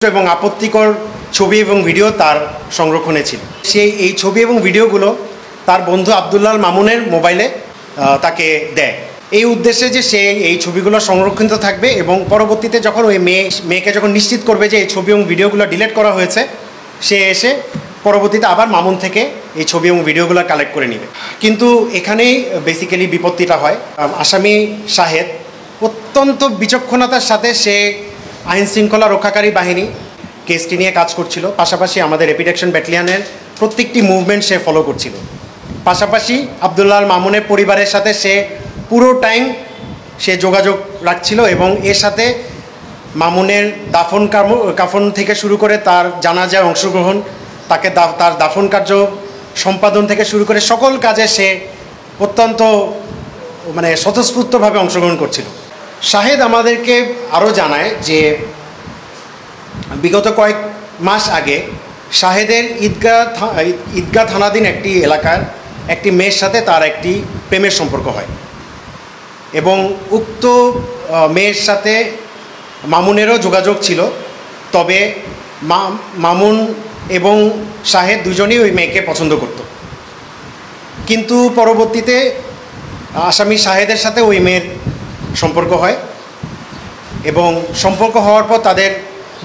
এবং আপত্তিকর ছবি এবং ভিডিও তার সংরক্ষণে ছিল। সেই এই ছবি এবং ভিডিওগুলো তার বন্ধু আব্দুল্লাহ মামুনের মোবাইলে তাকে দেয় এই উদ্দেশ্যে যে সে এই ছবিগুলো সংরক্ষিত থাকবে এবং পরবর্তীতে যখন ওই মেয়েকে যখন নিশ্চিত করবে যে এই ছবি এবং ভিডিওগুলো ডিলিট করা হয়েছে, সে এসে পরবর্তীতে আবার মামুন থেকে এই ছবি এবং ভিডিওগুলো কালেক্ট করে নেবে। কিন্তু এখানেই বেসিক্যালি বিপত্তিটা হয়। আসামি শাহেদ অত্যন্ত বিচক্ষণতার সাথে সে আইন শৃঙ্খলা রক্ষাকারী বাহিনী কেসটি নিয়ে কাজ করছিল, পাশাপাশি আমাদের র্যাপিড অ্যাকশন ব্যাটালিয়নের প্রত্যেকটি মুভমেন্ট সে ফলো করছিল। পাশাপাশি আব্দুল্লাহ মামুনের পরিবারের সাথে সে পুরো টাইম সে যোগাযোগ রাখছিল এবং এর সাথে মামুনের কাফন থেকে শুরু করে তার জানাজায় অংশগ্রহণ, তার দাফন কার্য সম্পাদন থেকে শুরু করে সকল কাজে সে অত্যন্ত স্বতঃস্ফূর্তভাবে অংশগ্রহণ করছিল। শাহেদ আমাদেরকে আরও জানায় যে বিগত কয়েক মাস আগে শাহেদের ঈদগাহ থানাধীন একটি এলাকার একটি মেয়ের সাথে তার একটি প্রেমের সম্পর্ক হয় এবং উক্ত মেয়ের সাথে মামুনেরও যোগাযোগ ছিল। তবে মামুন এবং শাহেদ দুজনেই ওই মেয়েকে পছন্দ করত, কিন্তু পরবর্তীতে আসামি শাহেদের সাথে ওই মেয়ের সম্পর্ক হয় এবং সম্পর্ক হওয়ার পর তাদের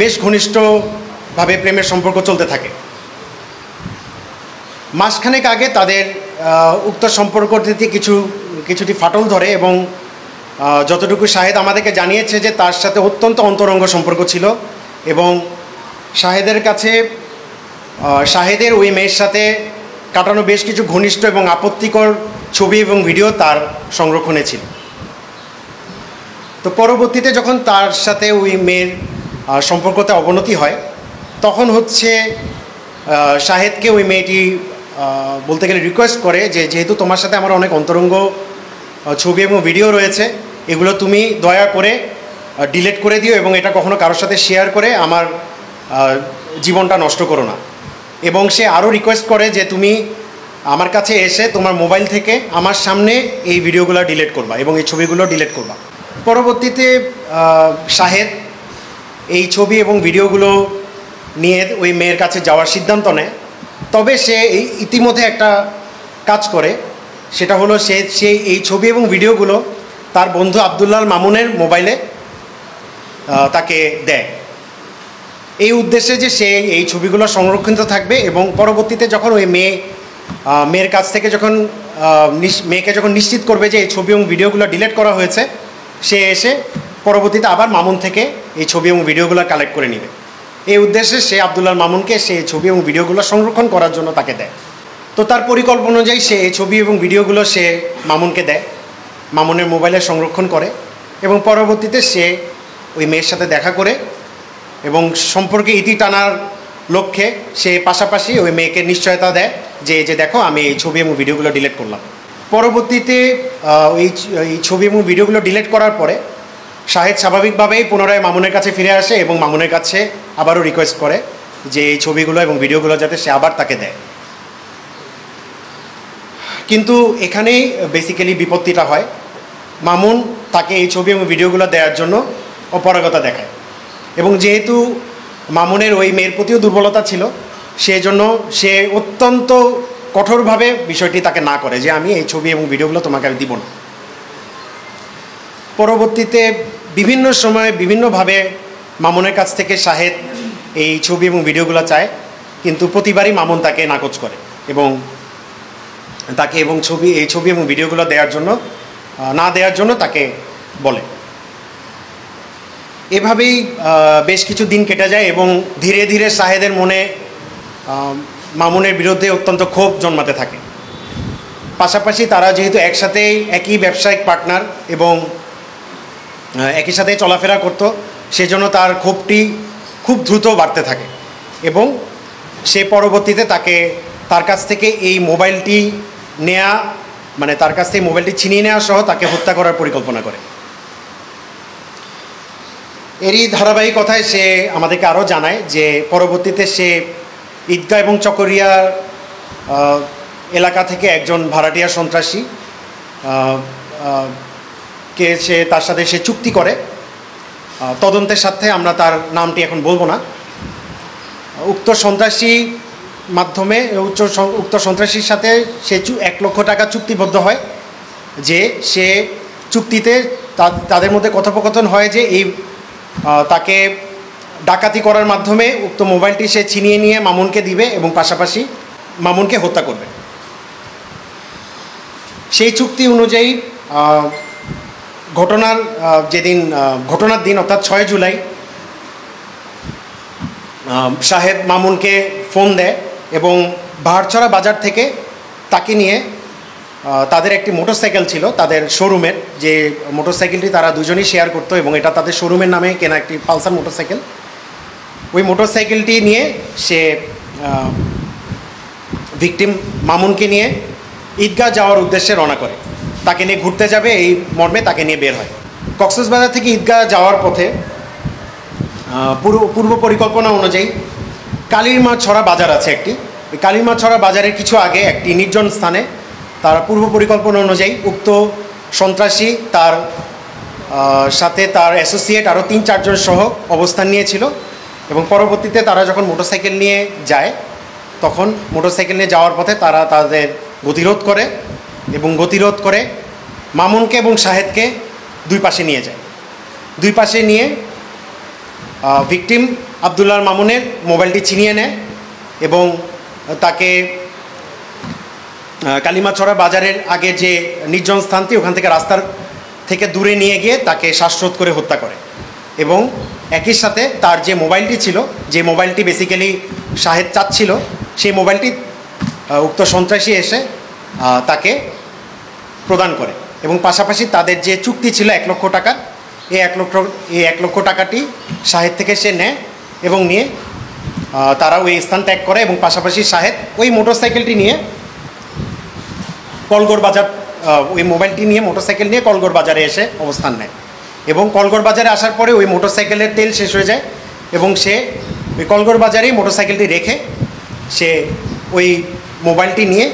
বেশ ঘনিষ্ঠভাবে প্রেমের সম্পর্ক চলতে থাকে। মাসখানেক আগে তাদের উক্ত সম্পর্কটিতে কিছুটি ফাটল ধরে এবং যতটুকু শাহেদ আমাদেরকে জানিয়েছে যে তার সাথে অত্যন্ত অন্তরঙ্গ সম্পর্ক ছিল এবং শাহেদের কাছে শাহেদের ওই মেয়ের সাথে কাটানো বেশ কিছু ঘনিষ্ঠ এবং আপত্তিকর ছবি এবং ভিডিও তার সংরক্ষণে ছিল। তো পরবর্তীতে যখন তার সাথে ওই মেয়ের সম্পর্কতে অবনতি হয়, তখন শাহেদকে ওই মেয়েটি বলতে গেলে রিকোয়েস্ট করে যে যেহেতু তোমার সাথে আমার অনেক অন্তরঙ্গ ছবি এবং ভিডিও রয়েছে, এগুলো তুমি দয়া করে ডিলিট করে দিও এবং এটা কখনো কারোর সাথে শেয়ার করে আমার জীবনটা নষ্ট করো না। এবং সে আরও রিকোয়েস্ট করে যে তুমি আমার কাছে এসে তোমার মোবাইল থেকে আমার সামনে এই ভিডিওগুলো ডিলিট করবা এবং এই ছবিগুলো ডিলিট করবা। পরবর্তীতে শাহেদ এই ছবি এবং ভিডিওগুলো নিয়ে ওই মেয়ের কাছে যাওয়ার সিদ্ধান্ত নেয়। তবে সে ইতিমধ্যে একটা কাজ করে, সেটা হলো সে এই ছবি এবং ভিডিওগুলো তার বন্ধু আব্দুল্লাহ মামুনের মোবাইলে তাকে দেয় এই উদ্দেশ্যে যে সে এই ছবিগুলো সংরক্ষিত থাকবে এবং পরবর্তীতে যখন ওই মেয়ের কাছ থেকে মেয়েকে যখন নিশ্চিত করবে যে এই ছবি এবং ভিডিওগুলো ডিলিট করা হয়েছে, সে এসে পরবর্তীতে আবার মামুন থেকে এই ছবি এবং ভিডিওগুলো কালেক্ট করে নেবে। এই উদ্দেশ্যে সে আব্দুল্লাহ মামুনকে সেই ছবি এবং ভিডিওগুলো সংরক্ষণ করার জন্য তাকে দেয়। তো তার পরিকল্পনা অনুযায়ী সে এই ছবি এবং ভিডিওগুলো সে মামুনকে দেয়, মামুনের মোবাইলে সংরক্ষণ করে এবং পরবর্তীতে সে ওই মেয়ের সাথে দেখা করে এবং সম্পর্কে ইতি টানার লক্ষ্যে সে পাশাপাশি ওই মেয়েকে নিশ্চয়তা দেয় যে দেখো আমি এই ছবি এবং ভিডিওগুলো ডিলিট করলাম। পরবর্তীতে এই ছবি এবং ভিডিওগুলো ডিলিট করার পরে শাহেদ স্বাভাবিকভাবেই পুনরায় মামুনের কাছে ফিরে আসে এবং মামুনের কাছে আবারও রিকোয়েস্ট করে যে এই ছবিগুলো এবং ভিডিওগুলো যাতে সে আবার তাকে দেয়। কিন্তু এখানেই বেসিক্যালি বিপত্তিটা হয়। মামুন তাকে এই ছবি এবং ভিডিওগুলো দেওয়ার জন্য অপারগতা দেখায় এবং যেহেতু মামুনের ওই মেয়ের প্রতিও দুর্বলতা ছিল, সেই জন্য সে অত্যন্ত কঠোরভাবে বিষয়টি তাকে না করে যে আমি এই ছবি এবং ভিডিওগুলো তোমাকে আমি দিব না। পরবর্তীতে বিভিন্ন সময়ে বিভিন্নভাবে মামুনের কাছ থেকে শাহেদ এই ছবি এবং ভিডিওগুলো চায়, কিন্তু প্রতিবারই মামুন তাকে নাকচ করে এবং তাকে এই ছবি এবং ভিডিওগুলো না দেওয়ার জন্য তাকে বলে। এভাবেই বেশ কিছু দিন কেটে যায় এবং ধীরে ধীরে শাহেদের মনে মামুনের বিরুদ্ধে অত্যন্ত ক্ষোভ জন্মাতে থাকে। পাশাপাশি তারা যেহেতু একসাথেই একই ব্যবসায়িক পার্টনার এবং একই সাথে চলাফেরা করতো, সেজন্য তার ক্ষোভটি খুব দ্রুত বাড়তে থাকে এবং সে পরবর্তীতে তার কাছ থেকে এই মোবাইলটি তার কাছ থেকে মোবাইলটি ছিনিয়ে নেওয়া সহ তাকে হত্যা করার পরিকল্পনা করে। এরই ধারাবাহিকতায় সে আমাদেরকে আরও জানায় যে পরবর্তীতে সে ঈদগাহ এবং চকরিয়া এলাকা থেকে একজন ভাড়াটিয়া সন্ত্রাসী তার সাথে সে চুক্তি করে তদন্তের সাথে আমরা তার নামটি এখন বলবো না, উক্ত সন্ত্রাসী মাধ্যমে উক্ত সন্ত্রাসীর সাথে সে 1 লক্ষ টাকা চুক্তিবদ্ধ হয়, যে সে চুক্তিতে তাদের মধ্যে কথোপকথন হয় যে তাকে ডাকাতি করার মাধ্যমে উক্ত মোবাইলটি সে ছিনিয়ে নিয়ে মামুনকে দিবে এবং পাশাপাশি মামুনকে হত্যা করবে। সেই চুক্তি অনুযায়ী ঘটনার দিন অর্থাৎ 6 জুলাই শাহেদ মামুনকে ফোন দেয় এবং বাহারছড়া বাজার থেকে তাকে নিয়ে তাদের একটি মোটরসাইকেল ছিল তাদের শোরুমের, যে মোটরসাইকেলটি তারা দুজনেই শেয়ার করতো এবং এটা তাদের শোরুমের নামে কেনা একটি পালসার মোটরসাইকেল। ওই মোটরসাইকেলটি নিয়ে সে ভিকটিম মামুনকে নিয়ে ঈদগাহ যাওয়ার উদ্দেশ্যে রওনা করে। তাকে নিয়ে ঘুরতে যাবে এই মর্মে তাকে নিয়ে বের হয়। কক্সবাজার থেকে ঈদগাহ যাওয়ার পথে পূর্ব পরিকল্পনা অনুযায়ী কালিমাছড়া বাজার আছে একটি, ওই কালিমাছড়া বাজারের কিছু আগে একটি নির্জন স্থানে তার পূর্ব পরিকল্পনা অনুযায়ী উক্ত সন্ত্রাসী তার সাথে তার অ্যাসোসিয়েট আরও 3-4 জন সহ অবস্থান নিয়েছিল এবং পরবর্তীতে তারা যখন মোটরসাইকেল নিয়ে যায় তখন মোটরসাইকেল নিয়ে যাওয়ার পথে তারা তাদের গতিরোধ করে এবং গতিরোধ করে মামুনকে এবং শাহেদকে দুই পাশে নিয়ে যায়। দুই পাশে নিয়ে ভিকটিম আবদুল্লাহ মামুনের মোবাইলটি ছিনিয়ে নেয় এবং তাকে কালিমাছড়া বাজারের আগে যে নির্জন স্থানটি ওখান থেকে রাস্তার থেকে দূরে নিয়ে গিয়ে তাকে শ্বাসরোধ করে হত্যা করে এবং একই সাথে তার যে মোবাইলটি ছিল, যে মোবাইলটি বেসিক্যালি শাহেদ চাচ্ছিল, সেই মোবাইলটি উক্ত সন্ত্রাসী এসে তাকে প্রদান করে এবং পাশাপাশি তাদের যে চুক্তি ছিল 1 লক্ষ টাকার, এই 1 লক্ষ টাকাটি শাহেদ থেকে সে নেয় এবং নিয়ে তারা ওই স্থান ত্যাগ করে এবং পাশাপাশি শাহেদ ওই মোটরসাইকেলটি নিয়ে কলগড় বাজার, ওই মোবাইলটি নিয়ে মোটরসাইকেল নিয়ে কলগড় বাজারে এসে অবস্থান নেয় এবং কলগড় বাজারে আসার পরে ওই মোটরসাইকেলের তেল শেষ হয়ে যায় এবং সে ওই কলগড় বাজারেই মোটরসাইকেলটি রেখে সে ওই মোবাইলটি নিয়ে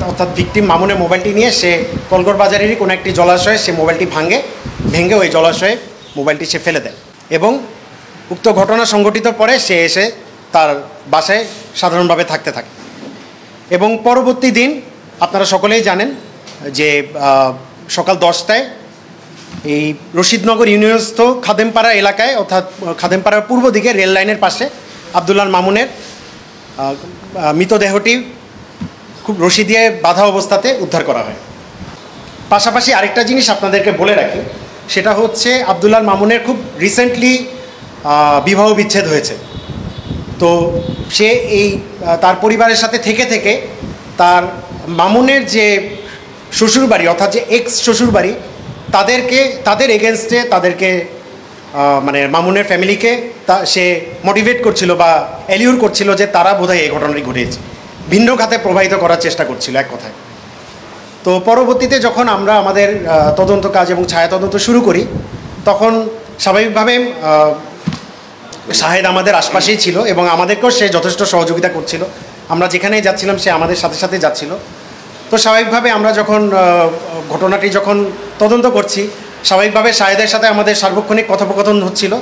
অর্থাৎ ভিকটিম মামুনের মোবাইলটি নিয়ে সে কলগড় বাজারেরই কোনো একটি জলাশয়ে সে মোবাইলটি ভেঙে ওই জলাশয়ে মোবাইলটি সে ফেলে দেয় এবং উক্ত ঘটনা সংঘটিত পরে সে এসে তার বাসায় সাধারণভাবে থাকতে থাকে। এবং পরবর্তী দিন আপনারা সকলেই জানেন যে সকাল 10টায় এই রশিদনগর ইউনিয়নস্থ খাদেমপাড়া এলাকায় অর্থাৎ খাদেমপাড়ার পূর্ব দিকে রেল লাইনের পাশে আবদুল্লাহ মামুনের মৃতদেহটি খুব রশি দিয়ে বাঁধা অবস্থাতে উদ্ধার করা হয়। পাশাপাশি আরেকটা জিনিস আপনাদেরকে বলে রাখি, সেটা হচ্ছে আবদুল্লাহ মামুনের খুব রিসেন্টলি বিবাহ বিচ্ছেদ হয়েছে। তো সে তার পরিবারের সাথে থেকে তার মামুনের যে শ্বশুরবাড়ি অর্থাৎ যে এক্স শ্বশুরবাড়ি তাদের এগেনস্টে তাদেরকে মানে মামুনের ফ্যামিলিকে সে মোটিভেট করছিল বা অ্যালিউর করছিল যে তারা বোধহয় এই ঘটনাটি ঘটেছে, ভিন্ন খাতে প্রবাহিত করার চেষ্টা করছিল এক কথায়। তো পরবর্তীতে যখন আমরা আমাদের তদন্ত কাজ এবং ছায়া তদন্ত শুরু করি তখন স্বাভাবিকভাবে শাহেদ আমাদের আশপাশেই ছিল এবং আমাদেরকেও সে যথেষ্ট সহযোগিতা করছিল। আমরা যেখানেই যাচ্ছিলাম সে আমাদের সাথে সাথে যাচ্ছিল। তো স্বাভাবিকভাবে আমরা যখন ঘটনাটি যখন তদন্ত করছি স্বাভাবিকভাবে শাহেদের সাথে আমাদের সার্বক্ষণিক কথোপকথন হচ্ছিল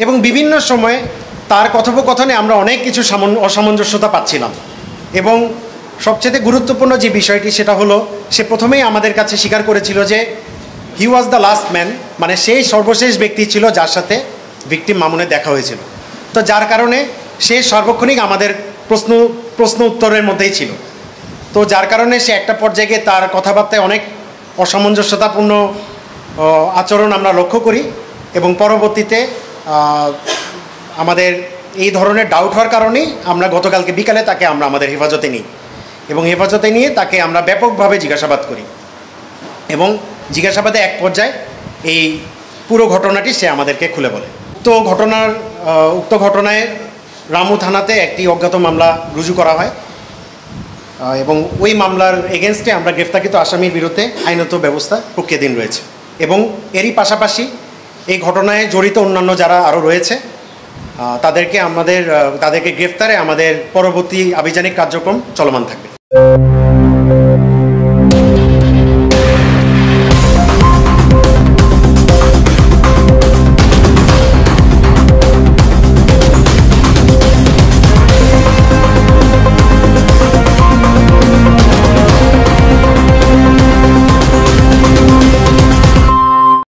এবং বিভিন্ন সময়ে তার কথোপকথনে আমরা অনেক কিছু অসামঞ্জস্যতা পাচ্ছিলাম। এবং সবচেয়ে গুরুত্বপূর্ণ যে বিষয়টি সেটা হলো সে প্রথমেই আমাদের কাছে স্বীকার করেছিল যে হি ওয়াজ দ্য লাস্ট ম্যান, মানে সেই সর্বশেষ ব্যক্তি ছিল যার সাথে ভিকটিম মামুনের দেখা হয়েছিল। তো যার কারণে সে সার্বক্ষণিক আমাদের প্রশ্ন উত্তরের মধ্যেই ছিল। তো যার কারণে সে একটা পর্যায়ে তার কথাবার্তায় অনেক অসামঞ্জস্যতাপূর্ণ আচরণ আমরা লক্ষ্য করি এবং পরবর্তীতে আমাদের এই ধরনের ডাউট হওয়ার কারণেই আমরা গতকালকে বিকালে তাকে আমরা আমাদের হেফাজতে নিই এবং হেফাজতে নিয়ে তাকে আমরা ব্যাপকভাবে জিজ্ঞাসাবাদ করি এবং জিজ্ঞাসাবাদে এক পর্যায়ে এই পুরো ঘটনাটি সে আমাদেরকে খুলে বলে। তো উক্ত ঘটনায় রামু থানাতে একটি অজ্ঞাত মামলা রুজু করা হয় এবং ওই মামলার এগেনস্টে আমরা গ্রেফতারকৃত আসামির বিরুদ্ধে আইনত ব্যবস্থা প্রক্রিয়াধীন রয়েছে এবং এরই পাশাপাশি এই ঘটনায় জড়িত অন্যান্য যারা আরও রয়েছে তাদেরকে গ্রেফতারে আমাদের পরবর্তী আভিযানিক কার্যক্রম চলমান থাকবে।